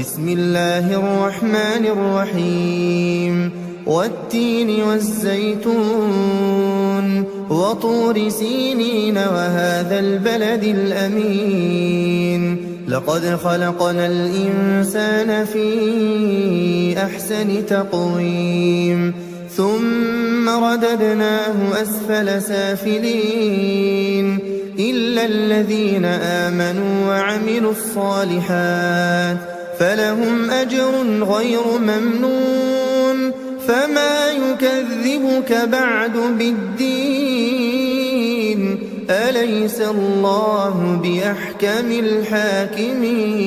بسم الله الرحمن الرحيم والتين والزيتون وطور سينين وهذا البلد الأمين لقد خلقنا الإنسان في أحسن تقويم ثم رددناه أسفل سافلين إلا الذين آمنوا وعملوا الصالحات فلهم أجر غير ممنون فما يكذبك بعد بالدين أليس الله بأحكم الحاكمين